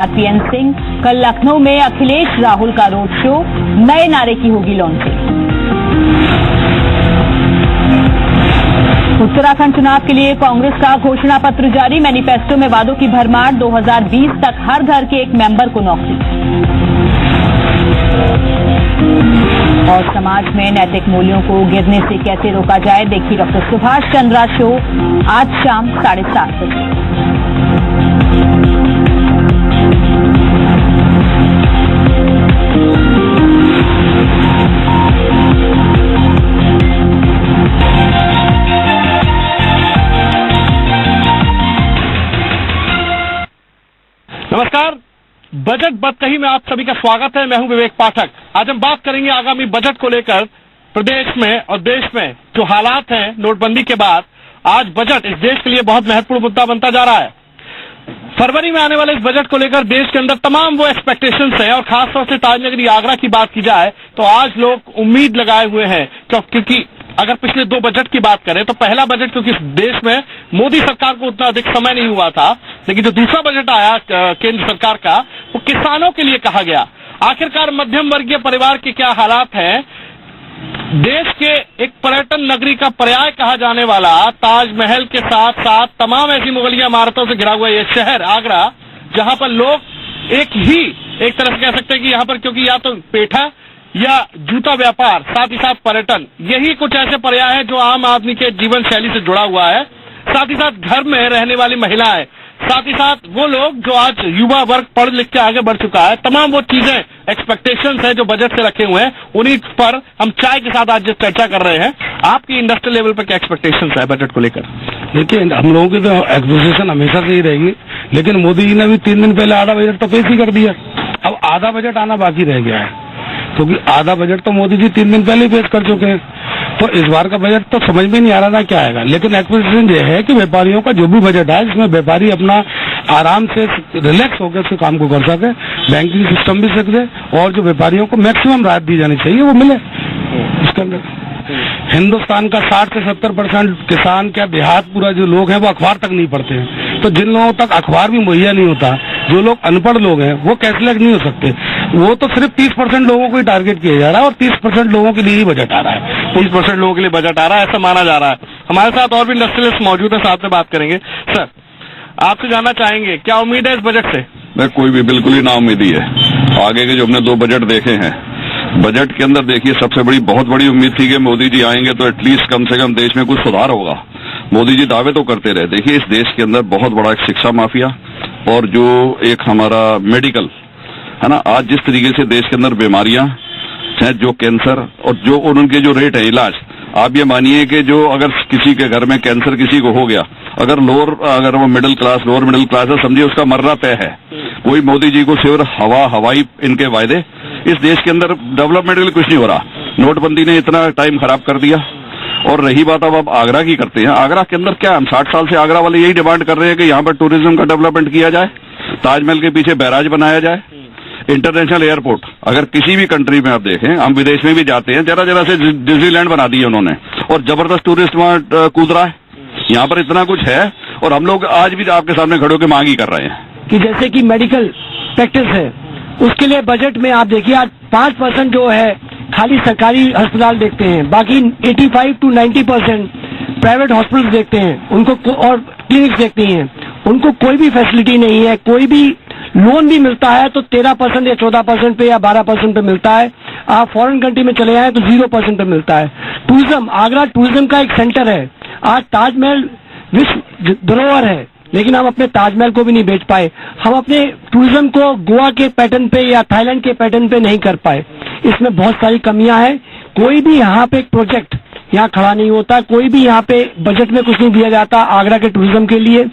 PN Singh कल लखनऊ में अखिलेश राहुल का रोड शो, नए नारे की होगी लॉन्चिंग। उत्तराखंड चुनाव के लिए कांग्रेस का घोषणा पत्र जारी, मैनिफेस्टो में वादों की भरमार, 2020 तक हर घर के एक मेंबर को नौकरी। और समाज में नैतिक मूल्यों को गिरने से कैसे रोका जाए, देखिए डॉक्टर सुभाष चंद्रा शो आज शाम 7:30 बजे। नमस्कार, बजट बतकही में आप सभी का स्वागत है। मैं हूं विवेक पाठक। आज हम बात करेंगे आगामी बजट को लेकर। प्रदेश में और देश में जो हालात हैं नोटबंदी के बाद, आज बजट इस देश के लिए बहुत महत्वपूर्ण मुद्दा बनता जा रहा है। फरवरी में आने वाले इस बजट को लेकर देश के अंदर तमाम वो एक्सपेक्टेशंस हैं और खासतौर से ताजनगरी आगरा की बात की जाए तो आज लोग उम्मीद लगाए हुए हैं, क्योंकि अगर पिछले 2 बजट की बात करें तो पहला बजट क्योंकि देश में मोदी सरकार को उतना अधिक समय नहीं हुआ था, लेकिन जो दूसरा बजट आया केंद्र सरकार का, वो किसानों के लिए कहा गया। आखिरकार मध्यम वर्गीय परिवार के क्या हालात हैं। देश के एक पर्यटन नगरी का पर्याय कहा जाने वाला ताजमहल के साथ साथ तमाम ऐसी मुगलिया इमारतों से घिरा हुआ ये शहर आगरा, जहां पर लोग एक तरह से कह सकते हैं कि यहाँ पर क्योंकि या तो पेठा या जूता व्यापार, साथ ही साथ पर्यटन, यही कुछ ऐसे पर्याय है जो आम आदमी के जीवन शैली से जुड़ा हुआ है। साथ ही साथ घर में रहने वाली महिलाएं, साथ ही साथ वो लोग जो आज युवा वर्ग पढ़ लिख के आगे बढ़ चुका है, तमाम वो चीजें एक्सपेक्टेशंस है जो बजट से रखे हुए हैं, उन्हीं पर हम चाय के साथ आज चर्चा कर रहे हैं। आपकी इंडस्ट्रियल लेवल पर क्या एक्सपेक्टेशंस है बजट को लेकर? देखिए, हम लोगों की तो एक्सपेक्टेशन हमेशा से ही रहेगी, लेकिन मोदी जी ने भी 3 दिन पहले आधा बजट तो पेश ही कर दिया। अब आधा बजट आना बाकी रह गया है, क्योंकि आधा बजट तो मोदी जी 3 दिन पहले ही पेश कर चुके हैं। तो इस बार का बजट तो समझ में नहीं आ रहा था क्या आएगा, लेकिन एक्सपेक्टेशन ये है कि व्यापारियों का जो भी बजट है जिसमें व्यापारी अपना आराम से रिलैक्स होकर उसके काम को कर सके, बैंकिंग सिस्टम भी सके और जो व्यापारियों को मैक्सिमम राहत दी जानी चाहिए वो मिले। इसके अंदर हिंदुस्तान का 60 से 70% किसान क्या देहात पूरा जो लोग हैं वो अखबार तक नहीं पढ़ते हैं। तो जिन लोगों तक अखबार भी मुहैया नहीं होता, जो लोग अनपढ़ लोग हैं वो कैशलेस नहीं हो सकते। वो तो सिर्फ 30% लोगों को ही टारगेट किया जा रहा है और 30% लोगों के लिए ही बजट आ रहा है। 30% लोगों के लिए बजट आ रहा है, ऐसा माना जा रहा है। हमारे साथ और भी इंडस्ट्रियलिस्ट मौजूद है, साथ में बात करेंगे। सर, आपसे जानना चाहेंगे क्या उम्मीद है इस बजट से? मैं कोई भी बिल्कुल ही नाउम्मीदी है। आगे के जो हमने 2 बजट देखे हैं, बजट के अंदर देखिए सबसे बहुत बड़ी उम्मीद थी कि मोदी जी आएंगे तो एटलीस्ट कम से कम देश में कुछ सुधार होगा। मोदी जी दावे तो करते रहे। देखिए, इस देश के अंदर बहुत बड़ा एक शिक्षा माफिया और जो एक हमारा मेडिकल है ना, आज जिस तरीके से देश के अंदर बीमारियां हैं, जो कैंसर और जो उनके जो रेट है इलाज, आप ये मानिए कि जो अगर किसी के घर में कैंसर किसी को हो गया, अगर वो middle class lower middle class है, समझिए उसका मरना तय है। कोई मोदी जी को सिर्फ हवाई इनके वायदे, इस देश के अंदर डेवलपमेंट के लिए कुछ नहीं हो रहा। नोटबंदी ने इतना टाइम खराब कर दिया। और रही बात अब आगरा की करते हैं। आगरा के अंदर क्या, हम 60 साल से आगरा वाले यही डिमांड कर रहे हैं कि यहाँ पर टूरिज्म का डेवलपमेंट किया जाए, ताजमहल के पीछे बैराज बनाया जाए, इंटरनेशनल एयरपोर्ट। अगर किसी भी कंट्री में आप देखें, हम विदेश में भी जाते हैं, जरा से डिज्नीलैंड बना दिए उन्होंने और जबरदस्त टूरिस्ट वहां कूद रहा है। यहाँ पर इतना कुछ है और हम लोग आज भी आपके सामने खड़े होकर मांग ही कर रहे हैं कि जैसे कि मेडिकल प्रैक्टिस है, उसके लिए बजट में आप देखिए आज 5% जो है खाली सरकारी अस्पताल देखते हैं, बाकी 85 to 90% प्राइवेट हॉस्पिटल देखते हैं उनको और क्लिनिक्स देखती हैं। उनको कोई भी फैसिलिटी नहीं है। कोई भी लोन भी मिलता है तो 13% या 14% पे या 12% पे मिलता है। आप फॉरेन कंट्री में चले जाएं तो 0% पे मिलता है। टूरिज्म, आगरा टूरिज्म का एक सेंटर है। आज ताजमहल विश्व धरोहर है, लेकिन हम अपने ताजमहल को भी नहीं बेच पाए। हम अपने टूरिज्म को गोवा के पैटर्न पे या थाईलैंड के पैटर्न पे नहीं कर पाए। इसमें बहुत सारी कमियां हैं। कोई भी यहाँ पे एक प्रोजेक्ट यहाँ खड़ा नहीं होता। कोई भी यहाँ पे बजट में कुछ नहीं दिया जाता आगरा के टूरिज्म के लिए।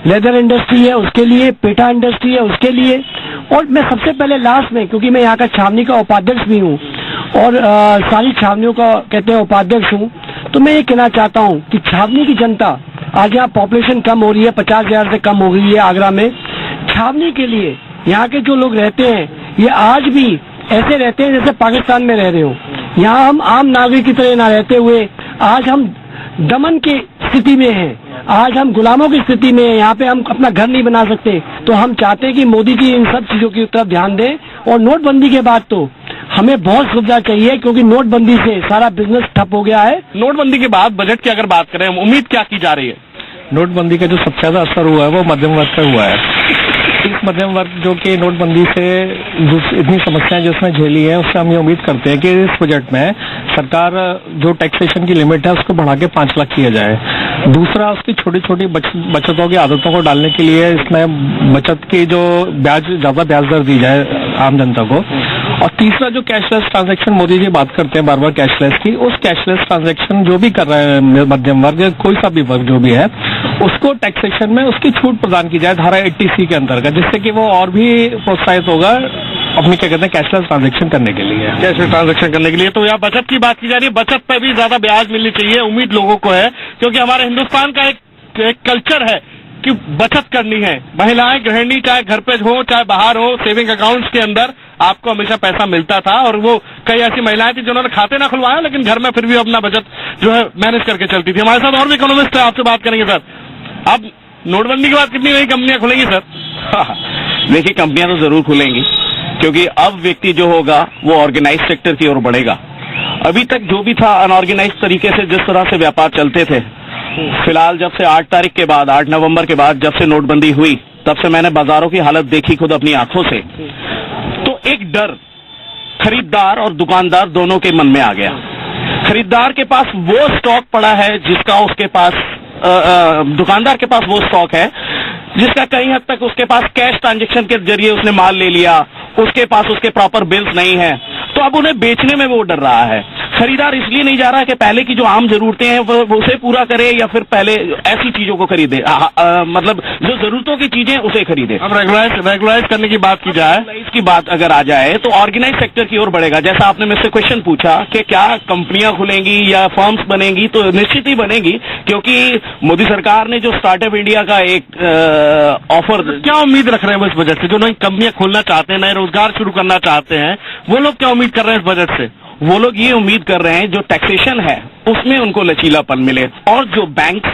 लेदर इंडस्ट्री है उसके लिए, पेठा इंडस्ट्री है उसके लिए। और मैं सबसे पहले लास्ट में, क्योंकि मैं यहाँ का छावनी का उपाध्यक्ष भी हूँ और सारी छावनियों का कहते हैं उपाध्यक्ष हूँ, तो मैं ये कहना चाहता हूँ कि छावनी की जनता, आज यहाँ पॉपुलेशन कम हो रही है, 50,000 से कम हो गई है आगरा में। छावनी के लिए यहाँ के जो लोग रहते हैं ये आज भी ऐसे रहते हैं जैसे पाकिस्तान में रह रहे हो। यहाँ हम आम नागरिक की तरह ना रहते हुए आज हम दमन की स्थिति में हैं। आज हम गुलामों की स्थिति में हैं, यहाँ पे हम अपना घर नहीं बना सकते। तो हम चाहते हैं कि मोदी जी इन सब चीजों की तरफ ध्यान दें। और नोटबंदी के बाद तो हमें बहुत सुविधा चाहिए, क्योंकि नोटबंदी से सारा बिजनेस ठप हो गया है। नोटबंदी के बाद बजट की अगर बात करें, उम्मीद क्या की जा रही है? नोटबंदी का जो सबसे ज्यादा असर हुआ है वो मध्यम वर्ग पे हुआ है। इस मध्यम वर्ग जो कि नोटबंदी से इतनी समस्याएं जो उसने झेली है, उससे हम ये उम्मीद करते हैं कि इस बजट में सरकार जो टैक्सेशन की लिमिट है उसको बढ़ा के 5 लाख किया जाए। दूसरा, उसकी छोटी छोटी बचतों की आदतों को डालने के लिए इसमें बचत की जो ज्यादा ब्याज दर दी जाए आम जनता को। और तीसरा, जो कैशलेस ट्रांजैक्शन मोदी जी बात करते हैं बार बार कैशलेस की, उस कैशलेस ट्रांजैक्शन जो भी कर रहे हैं मध्यम वर्ग या कोई सा भी वर्ग जो भी है, उसको टैक्सेशन में उसकी छूट प्रदान की जाए धारा 80C के अंतर्गत, जिससे कि वो और भी प्रोत्साहित होगा अपनी क्या कहते हैं कैशलेस ट्रांजैक्शन करने के लिए। कैशलेस ट्रांजैक्शन करने के लिए तो यहाँ बचत की बात की जा रही है। बचत पे भी ज्यादा ब्याज मिलनी चाहिए, उम्मीद लोगों को है, क्योंकि हमारे हिंदुस्तान का एक कल्चर है कि बचत करनी है। महिलाएं गृहिणी चाहे घर पे हो चाहे बाहर हो, सेविंग अकाउंट्स के अंदर आपको हमेशा पैसा मिलता था। और वो कई ऐसी महिलाएं थी जिन्होंने खाते ना खुलवाया, लेकिन घर में फिर भी अपना बचत जो है मैनेज करके चलती थी। हमारे साथ और भी इकोनॉमिस्ट है, आपसे बात करेंगे सर। अब नोटबंदी के बाद कितनी नई कंपनियां खुलेंगी सर? देखिए, कंपनियां तो जरूर खुलेंगी, क्योंकि अब व्यक्ति जो होगा वो ऑर्गेनाइज सेक्टर की ओर बढ़ेगा। अभी तक जो भी था अनऑर्गेनाइज तरीके से जिस तरह से व्यापार चलते थे, फिलहाल जब से 8 तारीख के बाद, 8 नवंबर के बाद जब से नोटबंदी हुई, तब से मैंने बाजारों की हालत देखी खुद अपनी आंखों से। तो एक डर खरीदार और दुकानदार दोनों के मन में आ गया। खरीदार के पास वो स्टॉक पड़ा है जिसका उसके पास दुकानदार के पास वो स्टॉक है जिसका कहीं हद तक उसके पास कैश ट्रांजैक्शन के जरिए उसने माल ले लिया, उसके पास उसके प्रॉपर बिल्स नहीं है, तो अब उन्हें बेचने में वो डर रहा है। खरीदार इसलिए नहीं जा रहा है कि पहले की जो आम जरूरतें हैं वो उसे पूरा करे या फिर पहले ऐसी चीजों को खरीदे, मतलब जो जरूरतों की चीजें उसे खरीदे। अब रेगुलाइज करने की बात की जाए, इसकी बात अगर आ जाए तो ऑर्गेनाइज सेक्टर की ओर बढ़ेगा। जैसा आपने मुझसे क्वेश्चन पूछा कि क्या कंपनियां खुलेंगी या फर्म्स बनेंगी, तो निश्चित ही बनेगी, क्योंकि मोदी सरकार ने जो स्टार्टअप इंडिया का एक ऑफर। क्या उम्मीद रख रहे हैं वो इस बजट से? जो नई कंपनियां खोलना चाहते हैं, नए रोजगार शुरू करना चाहते हैं, वो लोग क्या उम्मीद कर रहे हैं इस बजट से? वो लोग ये उम्मीद कर रहे हैं जो टैक्सेशन है उसमें उनको लचीलापन मिले, और जो बैंक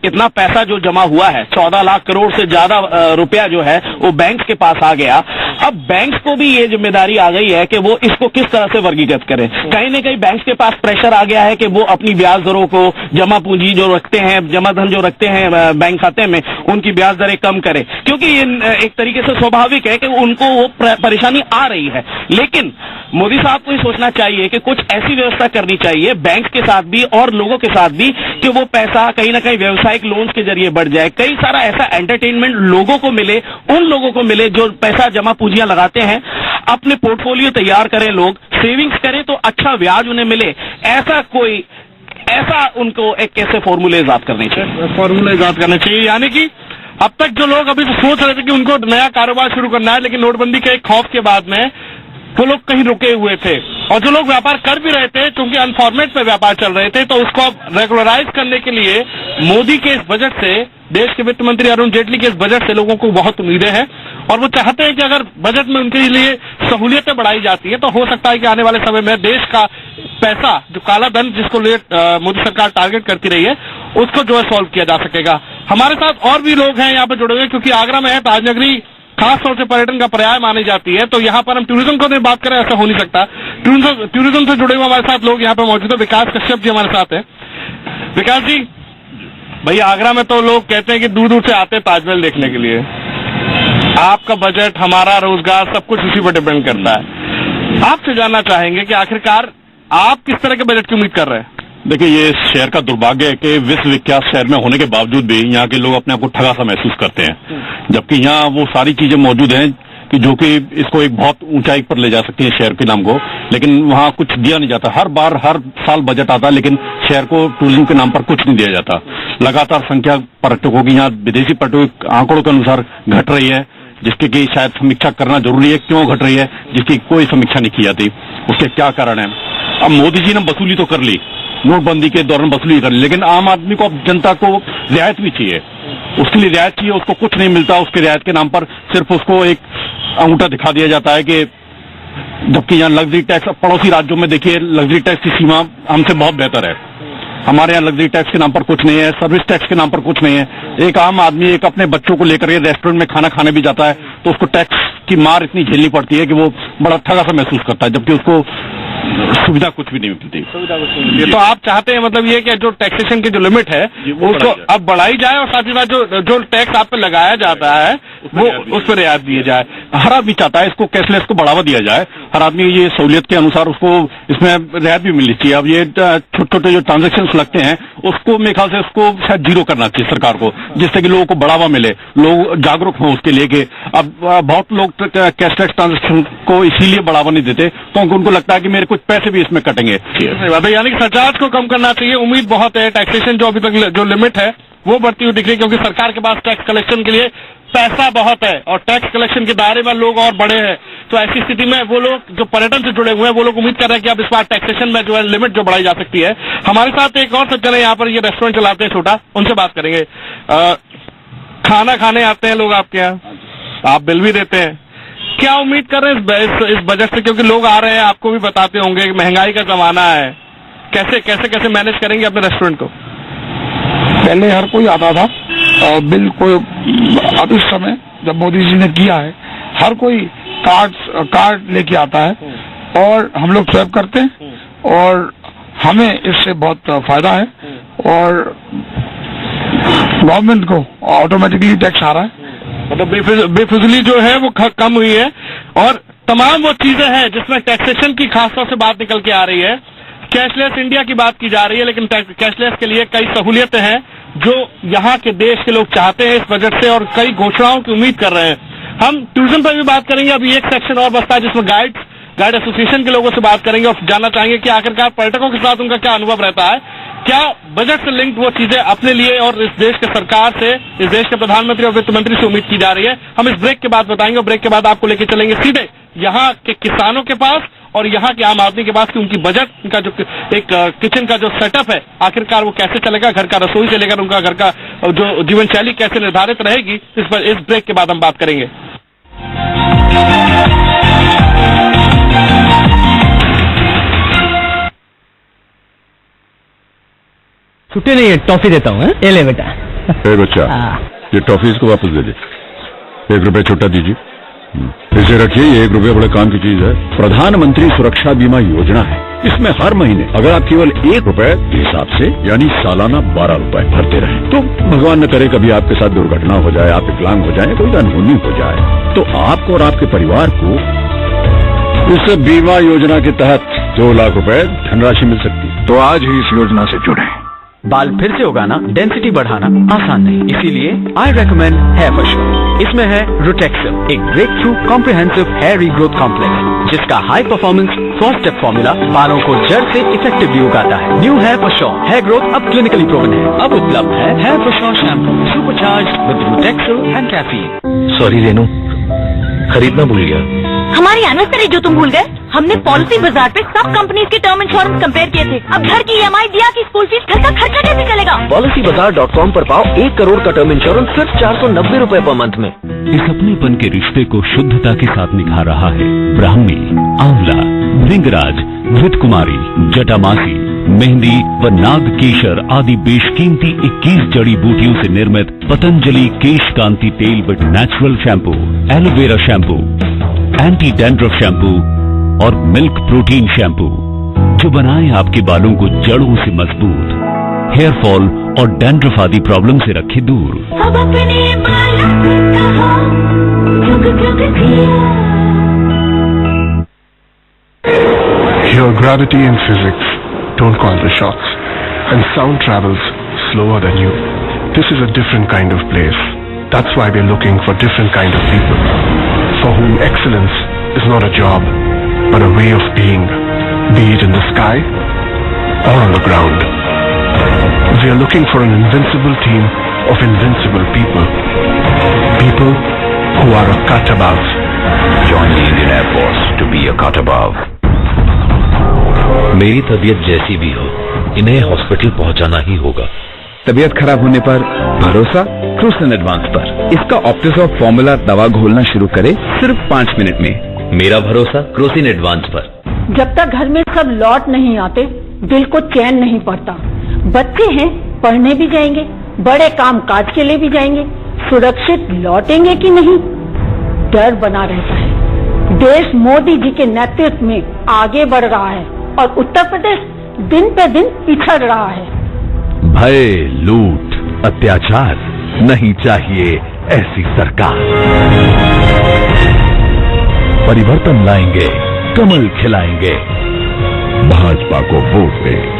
इतना पैसा जो जमा हुआ है, 14 लाख करोड़ से ज्यादा रुपया जो है वो बैंक्स के पास आ गया। अब बैंक्स को भी ये जिम्मेदारी आ गई है कि वो इसको किस तरह से वर्गीकृत करें। कहीं न कहीं बैंक्स के पास प्रेशर आ गया है कि वो अपनी ब्याज दरों को, जमा पूंजी जो रखते हैं, जमा धन जो रखते हैं बैंक खाते में, उनकी ब्याज दरें कम करें, क्योंकि ये एक तरीके से स्वाभाविक है कि उनको वो परेशानी आ रही है। लेकिन मोदी साहब को ये सोचना चाहिए कि कुछ ऐसी व्यवस्था करनी चाहिए बैंक के साथ भी और लोगों के साथ भी कि वो पैसा कहीं ना कहीं व्यावसायिक लोन्स के जरिए बढ़ जाए। कई सारा ऐसा एंटरटेनमेंट लोगों को मिले, उन लोगों को मिले जो पैसा जमा पूंजियां लगाते हैं, अपने पोर्टफोलियो तैयार करें, लोग सेविंग्स करें तो अच्छा ब्याज उन्हें मिले। ऐसा उनको एक कैसे फॉर्मूले इजाद करने चाहिए। यानी कि अब तक जो लोग अभी सोच रहे थे कि उनको नया कारोबार शुरू करना है, लेकिन नोटबंदी के एक खौफ के बाद में वो लोग कहीं रुके हुए थे, और जो लोग व्यापार कर भी रहे थे, क्योंकि अनफॉर्मेट पे व्यापार चल रहे थे, तो उसको अब रेगुलराइज करने के लिए मोदी के इस बजट से, देश के वित्त मंत्री अरुण जेटली के इस बजट से लोगों को बहुत उम्मीदें हैं, और वो चाहते हैं कि अगर बजट में उनके लिए सहूलियतें बढ़ाई जाती है तो हो सकता है कि आने वाले समय में देश का पैसा, जो काला धन जिसको मोदी सरकार टारगेट करती रही है, उसको जो है सॉल्व किया जा सकेगा। हमारे साथ और भी लोग हैं यहाँ पे जुड़े हुए, क्योंकि आगरा में है ताजनगरी खास तौर से पर्यटन का पर्याय मानी जाती है, तो यहाँ पर हम टूरिज्म को नहीं बात करें, ऐसा हो नहीं सकता। टूरिज्म से जुड़े हुए हमारे साथ लोग यहाँ पे मौजूद है। विकास कश्यप जी हमारे साथ हैं। विकास जी, भैया आगरा में तो लोग कहते हैं कि दूर दूर से आते हैं ताजमहल देखने के लिए। आपका बजट, हमारा रोजगार, सब कुछ उसी पर डिपेंड करता है। आपसे जानना चाहेंगे कि आखिरकार आप किस तरह के बजट की उम्मीद कर रहे हैं? देखिए, ये शहर का दुर्भाग्य है कि विश्व विख्यात शहर में होने के बावजूद भी यहाँ के लोग अपने आप को ठगा सा महसूस करते हैं, जबकि यहाँ वो सारी चीजें मौजूद हैं कि जो कि इसको एक बहुत ऊंचाई पर ले जा सकती है शहर के नाम को, लेकिन वहाँ कुछ दिया नहीं जाता। हर साल बजट आता है, लेकिन शहर को टूरिज्म के नाम पर कुछ नहीं दिया जाता। लगातार संख्या पर्यटकों की यहाँ विदेशी पर्यटकों आंकड़ों के अनुसार घट रही है, जिसकी कि शायद समीक्षा करना जरूरी है। क्यों घट रही है, जिसकी कोई समीक्षा नहीं की जाती, उसके क्या कारण है। अब मोदी जी ने वसूली तो कर ली, नोटबंदी के दौरान वसूली कर ली, लेकिन आम आदमी को, जनता को रियायत भी चाहिए। उसके लिए रियायत चाहिए, उसको कुछ नहीं मिलता। उसके रियायत के नाम पर सिर्फ उसको एक अंगूठा दिखा दिया जाता है कि, जबकि यहाँ लग्जरी टैक्स, पड़ोसी राज्यों में देखिए लग्जरी टैक्स की सीमा हमसे बहुत बेहतर है। हमारे यहाँ लग्जरी टैक्स के नाम पर कुछ नहीं है, सर्विस टैक्स के नाम पर कुछ नहीं है। एक आम आदमी एक अपने बच्चों को लेकर के रेस्टोरेंट में खाना खाने भी जाता है तो उसको टैक्स की मार इतनी झेलनी पड़ती है कि वो बड़ा ठगा सा महसूस करता है, जबकि उसको सुविधा कुछ भी नहीं मिलती। तो आप चाहते हैं मतलब ये कि जो टैक्सेशन की जो लिमिट है उसको अब बढ़ाई जाए और साथ ही साथ जो टैक्स आप पे लगाया जाता है वो उस पर रियायत दिए जाए। हर आदमी चाहता है इसको कैशलेस को बढ़ावा दिया जाए, हर आदमी ये सहूलियत के अनुसार उसको इसमें रियायत भी मिलनी चाहिए। अब ये छोटे छोटे जो ट्रांजेक्शन लगते हैं उसको मेरे ख्याल से उसको शायद जीरो करना चाहिए सरकार को, जिससे कि लोगों को बढ़ावा मिले, लोग जागरूक हों उसके लेके। अब बहुत लोग कैशलेस ट्रांजेक्शन को इसीलिए बढ़ावा नहीं देते क्योंकि उनको लगता है कि मेरे कुछ पैसे भी इसमें कटेंगे। यानी कि सरचार्ज को कम करना चाहिए। उम्मीद बहुत है, टैक्सेशन जो अभी तक जो लिमिट है वो बढ़ती हुई दिख रही है क्योंकि सरकार के पास टैक्स कलेक्शन के लिए पैसा बहुत है और टैक्स कलेक्शन के दायरे में लोग और बड़े हैं। तो ऐसी स्थिति में वो लोग जो पर्यटन से जुड़े हुए हैं वो लोग उम्मीद कर रहे हैं कि अब इस बार टैक्सेशन में जो है लिमिट जो बढ़ाई जा सकती है। हमारे साथ एक और सज्जन है यहाँ पर, ये रेस्टोरेंट चलाते हैं छोटा, उनसे बात करेंगे। खाना खाने आते हैं लोग आपके यहाँ, आप बिल भी देते हैं, क्या उम्मीद कर रहे हैं इस बजट से? क्योंकि लोग आ रहे हैं, आपको भी बताते होंगे कि महंगाई का जमाना है, कैसे मैनेज करेंगे अपने रेस्टोरेंट को? पहले हर कोई आता था बिल को, अब इस समय जब मोदी जी ने किया है हर कोई कार्ड लेके आता है और हम लोग स्वैप करते हैं और हमें इससे बहुत फायदा है और गवर्नमेंट को ऑटोमेटिकली टैक्स आ रहा है। मतलब बेफिजली जो है वो कम हुई है और तमाम वो चीजें हैं जिसमें टैक्सेशन की खासतौर से बात निकल के आ रही है। कैशलेस इंडिया की बात की जा रही है लेकिन कैशलेस के लिए कई सहूलियतें हैं जो यहाँ के देश के लोग चाहते हैं इस बजट से और कई घोषणाओं की उम्मीद कर रहे हैं। हम ट्यूशन पर भी बात करेंगे, अभी एक सेक्शन और बचता है जिसमें गाइड एसोसिएशन के लोगों से बात करेंगे और जानना चाहेंगे कि आखिरकार पर्यटकों के साथ उनका क्या अनुभव रहता है, क्या बजट से लिंक्ड वो चीजें अपने लिए और इस देश के सरकार से, इस देश के प्रधानमंत्री और वित्त मंत्री से उम्मीद की जा रही है। हम इस ब्रेक के बाद बताएंगे और ब्रेक के बाद आपको लेके चलेंगे सीधे यहाँ के किसानों के पास और यहाँ के आम आदमी के पास कि उनकी बजट, उनका जो एक किचन का जो सेटअप है आखिरकार वो कैसे चलेगा, घर का रसोई से लेकर उनका घर का जो जीवन शैली कैसे निर्धारित रहेगी, इस पर इस ब्रेक के बाद हम बात करेंगे। छुट्टी नहीं है, टॉफी देता हूँ। ये ले बेटा। बच्चा, ये टॉफी इसको वापस दे दे, 1 रुपया छुट्टा दीजिए। इसे रखिए, ये 1 रुपया बड़े काम की चीज है। प्रधानमंत्री सुरक्षा बीमा योजना है, इसमें हर महीने अगर आप केवल 1 रुपए के हिसाब से यानी सालाना 12 रुपए भरते रहे तो भगवान न करे कभी आपके साथ दुर्घटना हो जाए, आप विकलांग हो जाए, कोई अनहोनी हो जाए तो आपको और आपके परिवार को इस बीमा योजना के तहत 2 लाख रुपए धनराशि मिल सकती है। तो आज ही इस योजना से जुड़े। बाल फिर से उगाना, डेंसिटी बढ़ाना आसान नहीं, इसीलिए I recommend hair for sure. इसमें है रोटेक्सल, एक break through comprehensive hair regrowth complex जिसका हाई परफॉर्मेंस 4 स्टेप फॉर्मूला बालों को जड़ से इफेक्टिवली उगाता है। New hair for sure hair growth अब क्लिनिकली प्रूवन है। अब उपलब्ध है hair for sure shampoo supercharged with Rotexal and caffeine. Sorry Renu, खरीदना भूल गया। हमारी एनिवर्सरी जो तुम भूल गए, हमने पॉलिसी बाजार पे सब कंपनीज के टर्म इंश्योरेंस कंपेयर किए थे। अब घर की EMI दिया कि स्कूल फीस, घर का खर्चा कैसे चलेगा? PolicyBazaar.com पर पाओ 1 करोड़ का टर्म इंश्योरेंस सिर्फ 490 रुपए पर मंथ में। इस अपनेपन के रिश्ते को शुद्धता के साथ निभा रहा है ब्राह्मी, आंवला, भृंगराज, घृत कुमारी, जटामासी, मेहंदी व नाग केशर आदि बेशकीमती 21 जड़ी बूटियों से निर्मित पतंजलि केश कांति तेल with natural shampoo, aloe vera shampoo, anti dandruff shampoo और मिल्क प्रोटीन शैम्पू जो बनाए आपके बालों को जड़ों से मजबूत, हेयर फॉल और डैंड्रफ आदि प्रॉब्लम से रखे दूर। Here gravity and physics don't call the shots and sound travels slower than you. This is a different kind of place. That's why we're looking for different kind of people for whom excellence is not a job but a way of being, be it in the sky or on the ground. We are looking for an invincible team of invincible people. People who are a cut above. Join the Indian Air Force to be a cut above. मेरी तबीयत जैसी भी हो, इन्हें hospital पहुंचाना ही होगा। तबीयत खराब होने पर भरोसा क्रूसन एडवांस पर। इसका ऑप्टिसॉफ फॉर्मूला दवा घोलना शुरू करे सिर्फ 5 मिनट में। मेरा भरोसा क्रूसन एडवांस पर। जब तक घर में सब लौट नहीं आते दिल को चैन नहीं पड़ता। बच्चे हैं, पढ़ने भी जाएंगे, बड़े काम काज के लिए भी जाएंगे, सुरक्षित लौटेंगे कि नहीं, डर बना रहता है। देश मोदी जी के नेतृत्व में आगे बढ़ रहा है और उत्तर प्रदेश दिन पे दिन पिछड़ रहा है। भय, लूट, अत्याचार नहीं चाहिए ऐसी सरकार। परिवर्तन लाएंगे, कमल खिलाएंगे, भाजपा को वोट दें।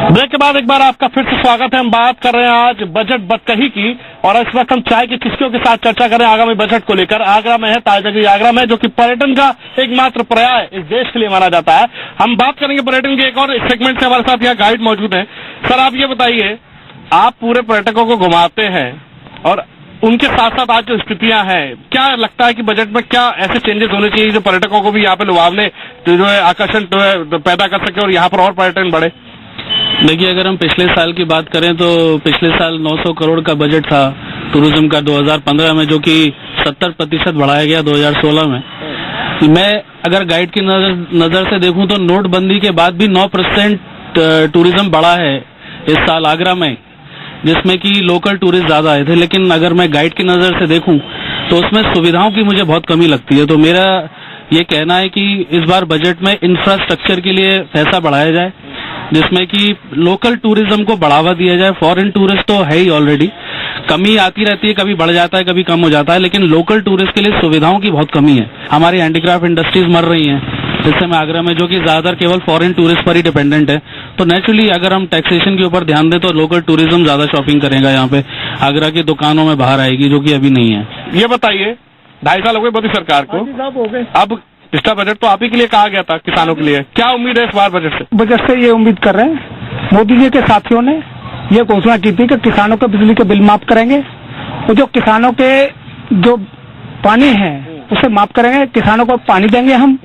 ब्रेक के बाद एक बार आपका फिर से स्वागत है। हम बात कर रहे हैं आज बजट बदकही की और इस वक्त हम चाय की चुस्कियों के साथ चर्चा करें आगामी बजट को लेकर। आगरा में है ताजनगरी आगरा में, जो कि पर्यटन का एकमात्र पर्याय इस देश के लिए माना जाता है। हम बात करेंगे पर्यटन के एक और सेगमेंट से। हमारे साथ यहाँ गाइड मौजूद है। सर, आप ये बताइए, आप पूरे पर्यटकों को घुमाते हैं और उनके साथ साथ आज जो स्थितियां हैं, क्या लगता है कि बजट में क्या ऐसे चेंजेस होने चाहिए जो पर्यटकों को भी यहाँ पे लुभावने, जो है आकर्षण पैदा कर सके और यहाँ पर और पर्यटन बढ़े? देखिए, अगर हम पिछले साल की बात करें तो पिछले साल 900 करोड़ का बजट था टूरिज्म का 2015 में, जो कि 70% बढ़ाया गया 2016 में। मैं अगर गाइड की नजर से देखूं तो नोटबंदी के बाद भी 9% टूरिज्म बढ़ा है इस साल आगरा में, जिसमें कि लोकल टूरिस्ट ज्यादा आए थे। लेकिन अगर मैं गाइड की नजर से देखूं तो उसमें सुविधाओं की मुझे बहुत कमी लगती है। तो मेरा ये कहना है कि इस बार बजट में इंफ्रास्ट्रक्चर के लिए पैसा बढ़ाया जाए, जिसमें कि लोकल टूरिज्म को बढ़ावा दिया जाए। फॉरेन टूरिस्ट तो है ही ऑलरेडी, कमी आती रहती है, कभी बढ़ जाता है, कभी कम हो जाता है, लेकिन लोकल टूरिस्ट के लिए सुविधाओं की बहुत कमी है। हमारी हैंडीक्राफ्ट इंडस्ट्रीज मर रही हैं इस समय आगरा में, जो कि ज्यादातर केवल फॉरेन टूरिस्ट पर ही डिपेंडेंट है। तो नेचुरली अगर हम टैक्सेशन के ऊपर ध्यान दें तो लोकल टूरिज्म ज्यादा शॉपिंग करेगा यहाँ पे, आगरा की दुकानों में बाहर आएगी, जो कि अभी नहीं है। ये बताइए, 2.5 साल हो गए मोदी सरकार को, अब पिछला बजट तो आप ही के लिए कहा गया था, किसानों के लिए। क्या उम्मीद है इस बार बजट से? बजट से ये उम्मीद कर रहे हैं, मोदी जी के साथियों ने ये घोषणा की थी कि किसानों के बिजली के बिल माफ करेंगे, और जो किसानों के जो पानी है उसे माफ करेंगे, किसानों को पानी देंगे हम,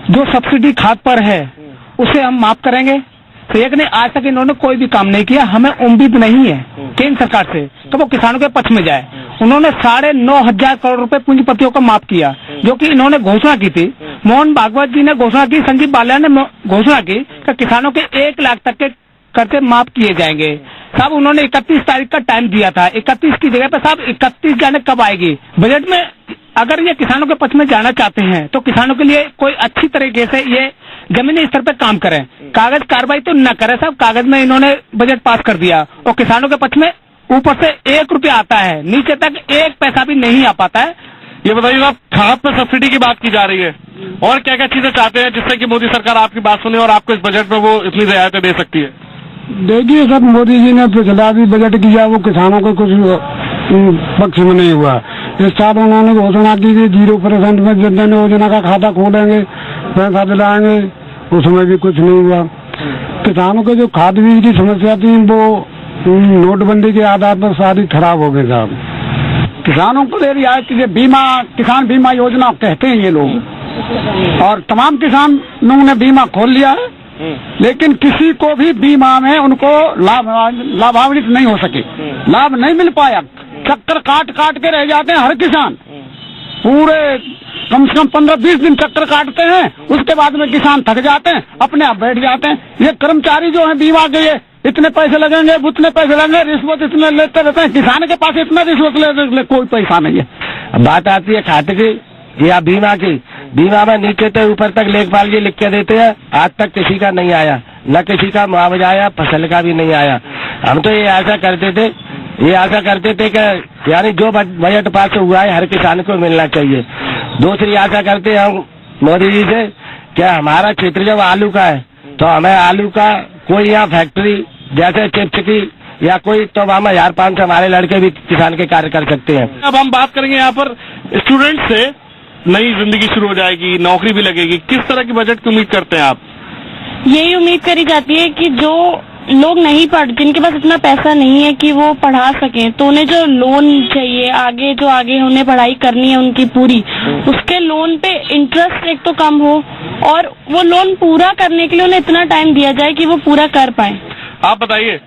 जो सब्सिडी खाद पर है उसे हम माफ करेंगे। तो एक ने आज तक इन्होंने कोई भी काम नहीं किया। हमें उम्मीद नहीं है केंद्र सरकार से तो वो किसानों के पक्ष में जाए। उन्होंने 9,500 करोड़ रुपए पूंजीपतियों को माफ किया, जो कि इन्होंने घोषणा की थी। मोहन भागवत जी ने घोषणा की, संजीव बालियान ने घोषणा की कि किसानों के 1 लाख तक के कर्जे माफ किए जाएंगे। साहब, उन्होंने 31 तारीख का टाइम दिया था, 31 की जगह पर साहब 31 जाने कब आएगी? बजट में अगर ये किसानों के पक्ष में जाना चाहते हैं तो किसानों के लिए कोई अच्छी तरीके से ये जमीनी स्तर पे काम करें, कागज कार्रवाई तो न करें। साहब, कागज में इन्होंने बजट पास कर दिया और किसानों के पक्ष में ऊपर से 1 रुपया आता है, नीचे तक 1 पैसा भी नहीं आ पाता है। ये बताइए, आप खाद पर सब्सिडी की बात की जा रही है, और क्या क्या चीजें चाहते हैं जिससे कि मोदी सरकार आपकी बात सुने और आपको इस बजट में वो इतनी रियायतें दे सकती है? देखिए सर, मोदी जी ने पिछला भी बजट किया, वो किसानों को कुछ पक्ष में नहीं हुआ। इस साल उन्होंने घोषणा की कि 0% में जनधन योजना का खाता खोलेंगे, पैसा दिलाएंगे, उसमें भी कुछ नहीं हुआ। किसानों के जो खाद बीज की समस्या थी वो नोटबंदी के आधार पर सारी खराब हो गई साहब। किसानों को दे रियायत की बीमा, किसान बीमा योजना कहते हैं ये लोग, और तमाम किसानों ने बीमा खोल लिया है, लेकिन किसी को भी बीमा में उनको लाभान्वित नहीं हो सके, लाभ नहीं मिल पाया। चक्कर काट काट के रह जाते हैं हर किसान, पूरे कम से कम 15-20 दिन चक्कर काटते हैं, उसके बाद में किसान थक जाते हैं, अपने आप बैठ जाते हैं। ये कर्मचारी जो है बीमा के, ये इतने पैसे लगेंगे, उतने पैसे लगेंगे, रिश्वत इतने लेते रहते हैं। किसान के पास इतना रिश्वत ले कोई पैसा नहीं है। बात आती है खाते की या बीमा की, बीमा में नीचे से ऊपर तक लेखपाल जी लिख के देते हैं, आज तक किसी का नहीं आया, न किसी का मुआवजा आया, फसल का भी नहीं आया। हम तो ये आशा करते थे कि यानी जो बजट पास हुआ है हर किसान को मिलना चाहिए। दूसरी आशा करते हैं हम मोदी जी से, क्या हमारा क्षेत्र जब आलू का है तो हमें आलू का कोई यहाँ फैक्ट्री जैसे चिप्स की या कोई, तो हम 1,500 हमारे लड़के भी किसान के कार्य कर सकते हैं। अब हम बात करेंगे यहाँ पर स्टूडेंट से, नई जिंदगी शुरू हो जाएगी, नौकरी भी लगेगी, किस तरह की बजट की उम्मीद करते हैं आप? यही उम्मीद करी जाती है कि जो लोग नहीं पढ़, जिनके पास इतना पैसा नहीं है कि वो पढ़ा सकें, तो उन्हें जो लोन चाहिए आगे उन्हें पढ़ाई करनी है उनकी पूरी, उसके लोन पे इंटरेस्ट एक तो कम हो, और वो लोन पूरा करने के लिए उन्हें इतना टाइम दिया जाए कि वो पूरा कर पाए। आप बताइए,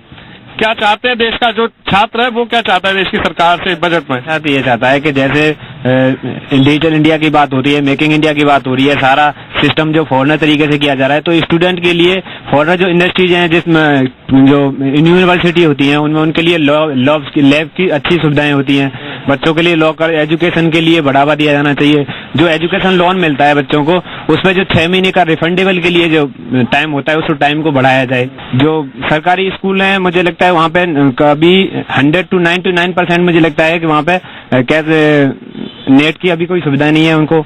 क्या चाहते हैं देश का जो छात्र है, वो क्या चाहता है देश की सरकार से बजट में? ये चाहता है कि जैसे डिजिटल इंडिया की बात हो रही है, मेकिंग इंडिया की बात हो रही है, सारा सिस्टम जो फॉरनर तरीके से किया जा रहा है, तो स्टूडेंट के लिए फॉरनर जो इंडस्ट्रीज हैं जिसमें जो यूनिवर्सिटी होती हैं उनमें उनके लिए लैब की अच्छी सुविधाएं होती हैं। बच्चों के लिए लॉकर एजुकेशन के लिए बढ़ावा दिया जाना चाहिए। जो एजुकेशन लोन मिलता है बच्चों को उसमें जो 6 महीने का रिफंडेबल के लिए जो टाइम होता है उस टाइम को बढ़ाया जाए। जो सरकारी स्कूल हैं मुझे लगता है वहाँ पे कभी 100 to 99% मुझे लगता है कि वहाँ पे कैसे नेट की अभी कोई सुविधा नहीं है, उनको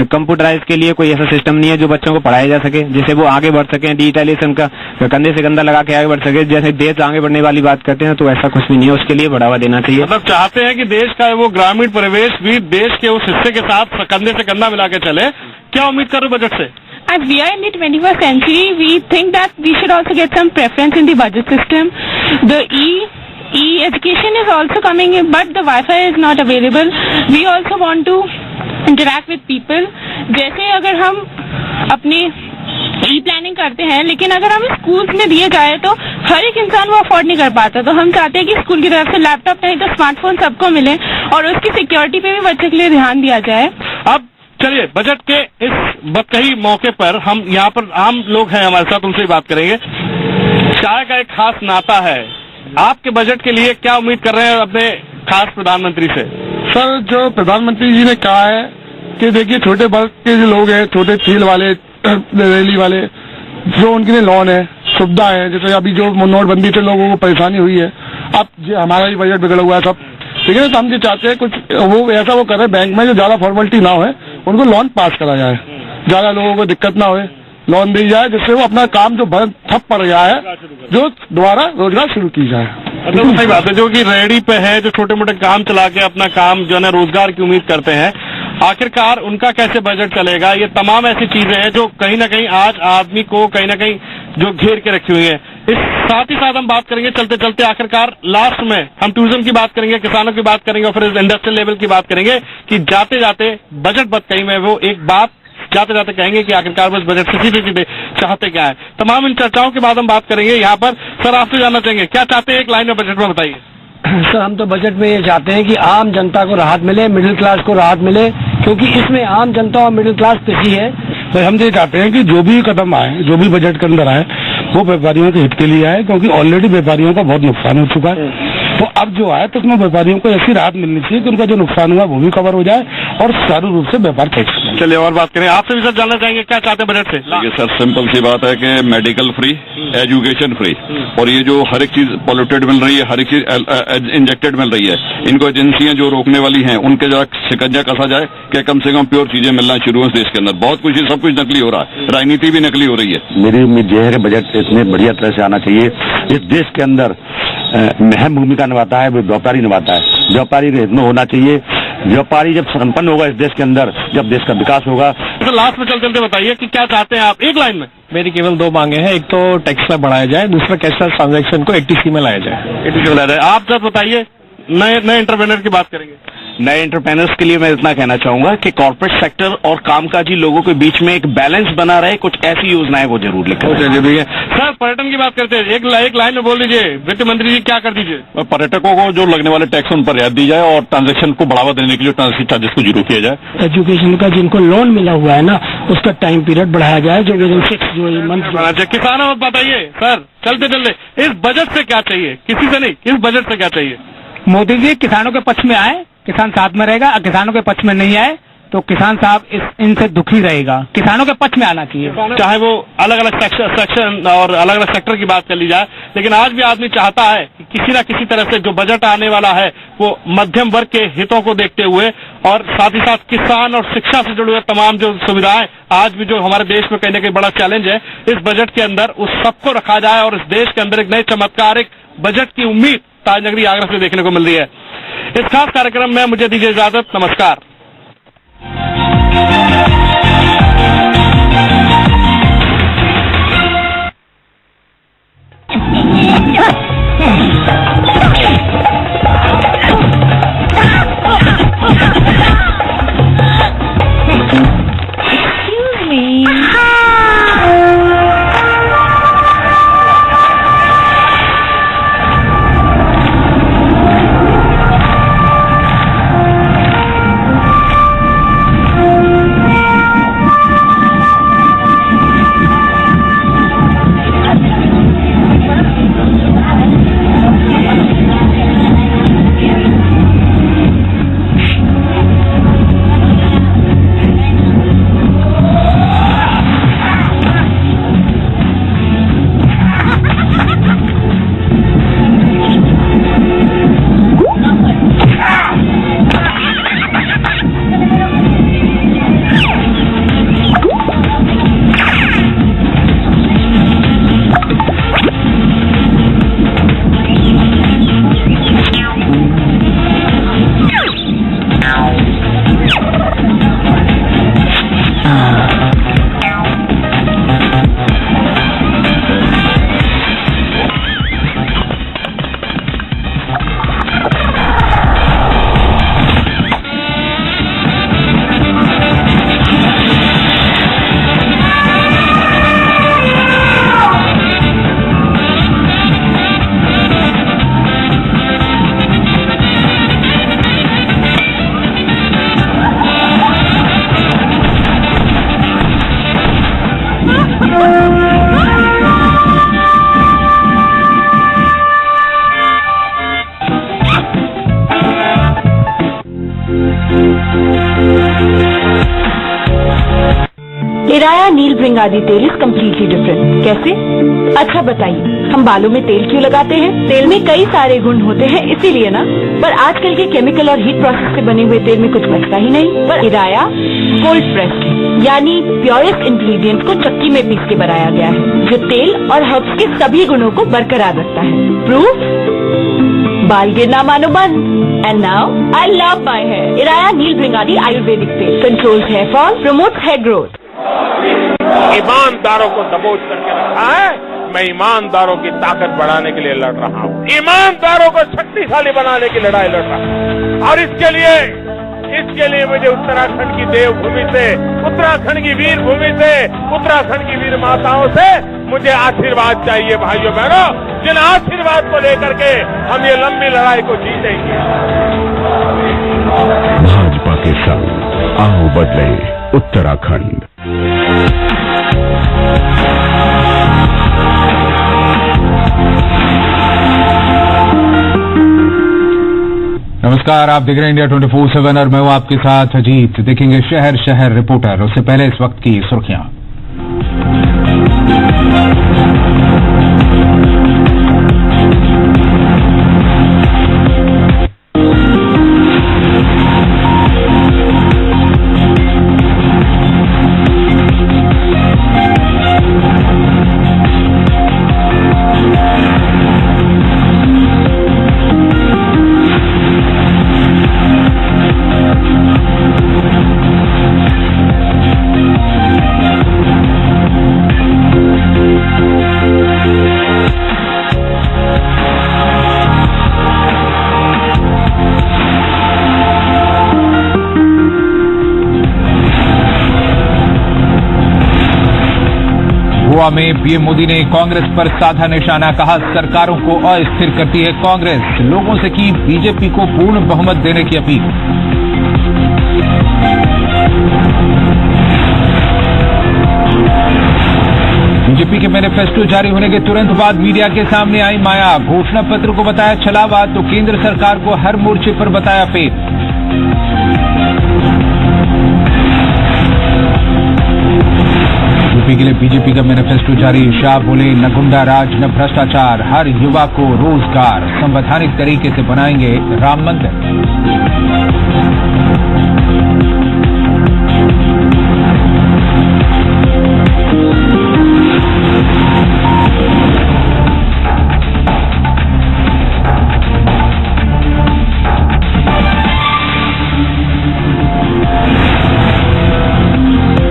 कंप्यूटराइज के लिए कोई ऐसा सिस्टम नहीं है जो बच्चों को पढ़ाया जा सके, जिससे वो आगे बढ़ सके, डिजिटलाइजेशन का कंधे से कंधा लगा के आगे बढ़ सके। जैसे देश आगे बढ़ने वाली बात करते हैं तो ऐसा कुछ भी नहीं है, उसके लिए बढ़ावा देना चाहिए। मतलब चाहते हैं कि देश का वो ग्रामीण परिवेश भी देश के उस हिस्से के साथ कंधे से कंधा मिला के चले। क्या उम्मीद कर रहे हो बजट से? As we are in the 21st century, we think that we should also get some preference in the budget system. The e-education is also coming in, but the Wi-Fi is not available. We also want to interact with people. जैसे अगर हम अपनी planning करते हैं, लेकिन अगर हम schools में दिए जाए तो हर एक इंसान वो अफोर्ड नहीं कर पाता। तो हम चाहते हैं कि स्कूल की तरफ से लैपटॉप नहीं तो स्मार्टफोन सबको मिले और उसकी सिक्योरिटी पे भी बच्चे के लिए ध्यान दिया जाए। अब चलिए बजट के इस बदकही मौके पर हम यहाँ पर आम लोग हैं हमारे साथ, उनसे बात करेंगे। चाय का एक खास नाता है, आपके बजट के लिए क्या उम्मीद कर रहे हैं अपने खास प्रधानमंत्री से? सर, जो प्रधानमंत्री जी ने कहा है कि देखिए छोटे वर्ग के जो लोग हैं, छोटे ठेल वाले, रेली वाले, जो उनके लिए लोन है, सुविधा है, जैसे अभी जो नोटबंदी से लोगों को परेशानी हुई है, अब हमारा ही बजट बिगड़ा हुआ है सब, ठीक है। तो हम ये चाहते हैं कुछ वो ऐसा वो करे बैंक में जो ज्यादा फॉर्मेलिटी ना हो, उनको लोन पास करा जाए, ज्यादा लोगों को दिक्कत ना हो, लोन दी जाए, जिससे वो अपना काम जो ठप पड़ गया है जो दोबारा रोजगार शुरू की जाए। मतलब सही बात है, जो कि रेहड़ी पे है, जो छोटे मोटे काम चला के अपना काम जो है रोजगार की उम्मीद करते हैं, आखिरकार उनका कैसे बजट चलेगा, ये तमाम ऐसी चीजें हैं जो कहीं ना कहीं आज आदमी को कहीं ना कहीं जो घेर के रखी हुई है। इस साथ ही साथ हम बात करेंगे चलते चलते आखिरकार लास्ट में हम टूरिज्म की बात करेंगे, किसानों की बात करेंगे और फिर इंडस्ट्रियल लेवल की बात करेंगे कि जाते जाते बजट बदकही में वो एक बात जाते जाते कहेंगे कि आखिरकार बस बजट से सीधे सीधे चाहते क्या है। तमाम इन चर्चाओं के बाद हम बात करेंगे। यहाँ पर सर आपसे जानना चाहेंगे क्या चाहते हैं एक लाइन में बजट में बताइए। सर, हम तो बजट में ये चाहते हैं कि आम जनता को राहत मिले, मिडिल क्लास को राहत मिले, क्योंकि इसमें आम जनता और मिडिल क्लास पिछी है। तो हम ये चाहते हैं कि जो भी कदम आए, जो भी बजट के अंदर आए, वो व्यापारियों के हित के लिए आए, क्योंकि ऑलरेडी व्यापारियों का बहुत नुकसान हो चुका है। तो अब जो आए तो उसमें व्यापारियों को ऐसी राहत मिलनी चाहिए कि उनका जो नुकसान हुआ वो भी कवर हो जाए और सुचारू रूप से व्यापार कर सके। चलिए और बात करें, आपसे भी सर जानना चाहेंगे क्या चाहते हैं बजट से? देखिए सर, सिंपल सी बात है कि मेडिकल फ्री, एजुकेशन फ्री, और ये जो हर एक चीज पॉल्यूटेड मिल रही है, हर एक चीज इंजेक्टेड मिल रही है, इनको एजेंसियां जो रोकने वाली हैं उनके जरा शिकंजा कसा जाए कि कम से कम प्योर चीजें मिलना शुरू हो देश के अंदर। बहुत कुछ सब कुछ नकली हो रहा है, राजनीति भी नकली हो रही है। मेरी उम्मीद यह है कि बजट इतने बढ़िया तरह से आना चाहिए। इस देश के अंदर अहम भूमिका निभाता है वो व्यापारी निभाता है, व्यापारी के हित में होना चाहिए। व्यापारी जब संपन्न होगा इस देश के अंदर, जब देश का विकास होगा। तो लास्ट में चलते चलते बताइए कि क्या चाहते हैं आप एक लाइन में? मेरी केवल 2 मांगे हैं, एक तो टैक्स स्लैब बढ़ाया जाए, दूसरा कैशलेस ट्रांजैक्शन को 80C में लाया जाए। 80C में लाया जाए। आप सर बताइए, नए एंटरप्रेन्योर की बात करेंगे। नए एंटरप्रेन्योर्स के लिए मैं इतना कहना चाहूंगा कि कॉर्पोरेट सेक्टर और कामकाजी लोगों के बीच में एक बैलेंस बना रहे, कुछ ऐसी योजनाएं वो जरूर लिखें। सर पर्यटन की बात करते हैं, एक लाइन में बोल दीजिए, वित्त मंत्री जी क्या कर दीजिए? पर्यटकों को जो लगने वाले टैक्स उन पर रियायत दी जाए और ट्रांजेक्शन को बढ़ावा देने के लिए ट्रांजेक्शन चार्जेस को जीरो किया जाए। एजुकेशन का जिनको लोन मिला हुआ है ना, उसका टाइम पीरियड बढ़ाया जाए, जो विदिन 6 मंथ। किसानों बताइए सर, चलते चलते इस बजट से क्या चाहिए, किसी से नहीं, इस बजट से क्या चाहिए? मोदी जी किसानों के पक्ष में आए, किसान साथ में रहेगा, और किसानों के पक्ष में नहीं आए तो किसान साहब इनसे दुखी रहेगा। किसानों के पक्ष में आना चाहिए, चाहे वो अलग अलग सेक्शन और अलग अलग सेक्टर की बात कर ली जाए, लेकिन आज भी आदमी चाहता है कि किसी न किसी तरह से जो बजट आने वाला है वो मध्यम वर्ग के हितों को देखते हुए और साथ ही साथ किसान और शिक्षा से जुड़े हुए तमाम जो सुविधाएं आज भी जो हमारे देश में कहीं ना कहीं बड़ा चैलेंज है, इस बजट के अंदर उस सबको रखा जाए और इस देश के अंदर एक नए चमत्कारिक बजट की उम्मीद ताजनगरी आगरा से देखने को मिल रही है। इस खास कार्यक्रम में मुझे दीजिए इजाजत, नमस्कार। इराया नील भृंगादी तेल इज कम्प्लीटली डिफरेंट। कैसे? अच्छा बताइए, हम बालों में तेल क्यों लगाते हैं? तेल में कई सारे गुण होते हैं, इसीलिए ना। पर आजकल के केमिकल और हीट प्रोसेस से बने हुए तेल में कुछ बचता ही नहीं। पर इराया कोल्ड प्रेस्ड है, यानी प्योरेस्ट इंग्रेडिएंट्स को चक्की में पीस के बनाया गया है, जो तेल और हर्ब्स के सभी गुणों को बरकरार रखता है। प्रूफ? बाल गिरना मानो बंद। And now I love my hair. Iraya Neel Bhringadi Ayurvedic तेल controls hair fall, promotes hair growth. ईमानदारों को दबोच करके रखा है। मैं ईमानदारों की ताकत बढ़ाने के लिए लड़ रहा हूँ, ईमानदारों को शक्तिशाली बनाने की लड़ाई लड़ रहा हूँ। और इसके लिए मुझे उत्तराखंड की देवभूमि से, उत्तराखंड की वीर भूमि से, उत्तराखंड की वीर माताओं से मुझे आशीर्वाद चाहिए भाइयों बहनों, जिन आशीर्वाद को लेकर के हम ये लंबी लड़ाई को जीतेंगे। भाजपा के संग आओ बदले उत्तराखंड। नमस्कार, आप देख रहे हैं इंडिया 24/7 और मैं हूं आपके साथ अजीत। देखेंगे शहर शहर रिपोर्टर। उससे पहले इस वक्त की सुर्खियां। गोवा में पीएम मोदी ने कांग्रेस पर साधा निशाना। कहा, सरकारों को अस्थिर करती है कांग्रेस। लोगों से की बीजेपी को पूर्ण बहुमत देने की अपील। बीजेपी के मैनिफेस्टो जारी होने के तुरंत बाद मीडिया के सामने आई माया। घोषणा पत्र को बताया छलावा तो केंद्र सरकार को हर मोर्चे पर बताया फेल। यूपी के लिए बीजेपी का मैनिफेस्टो जारी। शाह बोले, न गुंडा राज न भ्रष्टाचार, हर युवा को रोजगार, संवैधानिक तरीके से बनाएंगे राम मंदिर।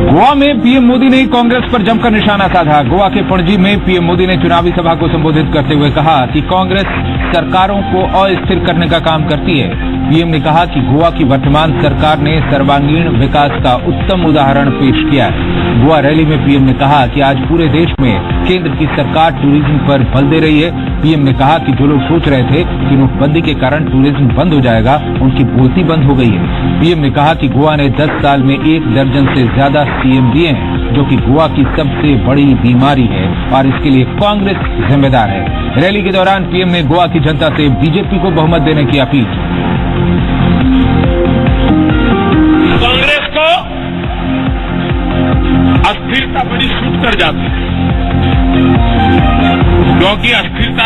गोवा में पीएम मोदी ने कांग्रेस पर जमकर निशाना साधा। गोवा के पणजी में पीएम मोदी ने चुनावी सभा को संबोधित करते हुए कहा कि कांग्रेस सरकारों को अस्थिर करने का काम करती है। पीएम ने कहा कि गोवा की वर्तमान सरकार ने सर्वांगीण विकास का उत्तम उदाहरण पेश किया है। गोवा रैली में पीएम ने कहा कि आज पूरे देश में केंद्र की सरकार टूरिज्म पर बल दे रही है। पीएम ने कहा कि जो लोग सोच रहे थे कि नोटबंदी के कारण टूरिज्म बंद हो जाएगा, उनकी बोलती बंद हो गई है। पीएम ने कहा कि गोवा ने 10 साल में 1 दर्जन से ज्यादा सीएम दिए हैं, जो कि गोवा की सबसे बड़ी बीमारी है और इसके लिए कांग्रेस जिम्मेदार है। रैली के दौरान पीएम ने गोवा की जनता से बीजेपी को बहुमत देने की अपील की। कांग्रेस को अस्थिरता बड़ी सूट कर जाती है, क्योंकि अस्थिरता